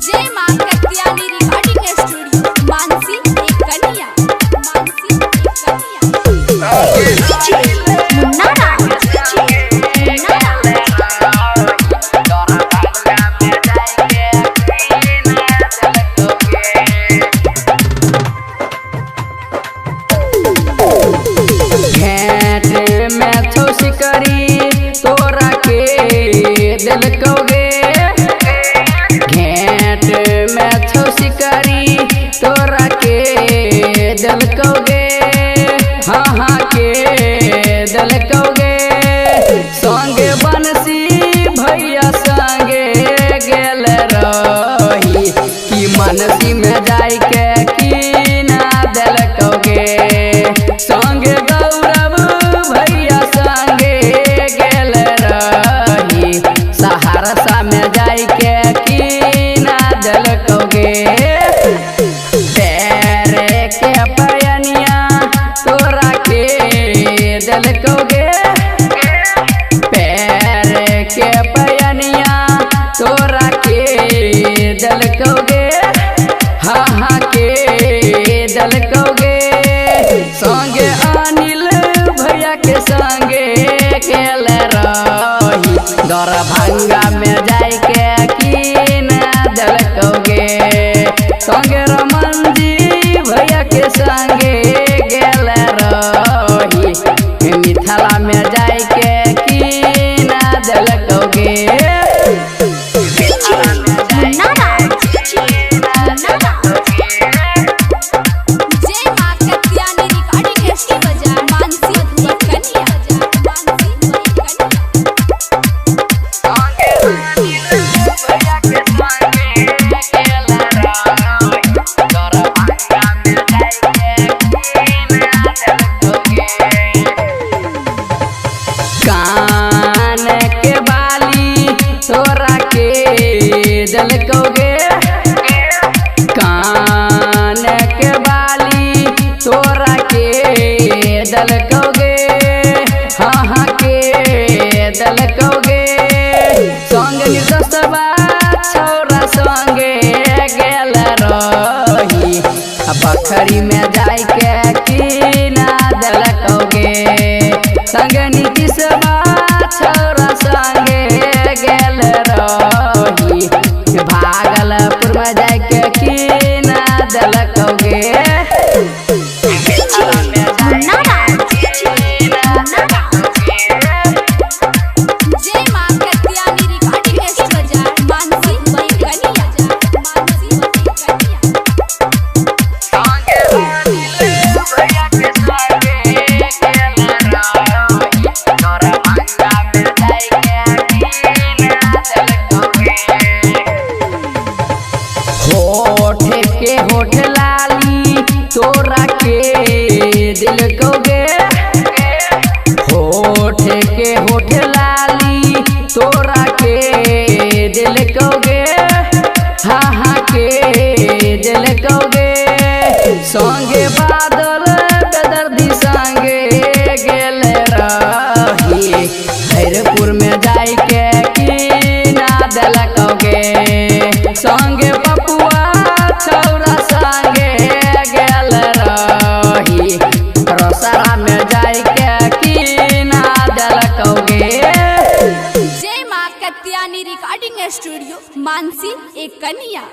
जय मां Katyani recording studio Mansi एक कन्या तोरा के दिल कहोगे घेट में छो शिकारी तोरा के दिल कहोगे हाँ हाँ के दिल कहोगे संगे बंसी भैया संगे गेल रही कि मनसी में जाई के की ना दिल कहोगे संगे गौरव भैया संगे सहरसा में जाई के की ना दिल कहोगे पैरे के पयनिया तोरा के दिल कहोगे पैरे के पयनिया तोरा के दिल कहोगे हाँ हाँ के दिल कहोगे संगे अनिल भैया के संगे खेल रही दरभंगा में जाई के की ना दिल कहोगे संगे रमन जी भैया के संगे गेल रही मिथिला में जाई के की ना दिल कहोगे कान के बाली तोरा के दिल कहोगे कान के बाली तोरा के दिल कहोगे हाँ हाँ के दिल कहोगे संग निर्दोषवा छौरा संगे गेल रही बखरी में जाई के की ना दिल कहोगे संग नीतीशवा छौरा संगे गेल रही भागलपुर में जाई के की ना दिल कहोगे होठ लाली तोरा के दिल कहोगे होठ लाली तोरा के दिल कहोगे हाँ हाँ के दिल कहोगे संगे बादल बेदर्दी संगे गेल रही खैरपुर में जाई के की ना दिल कहोगे संगे पपुआ छौरा संगे गेल रही रोसड़ा में जाई के की ना दिल कहोगे जय मां कत्यानी रिकॉर्डिंग स्टूडियो मानसी एक कन्या।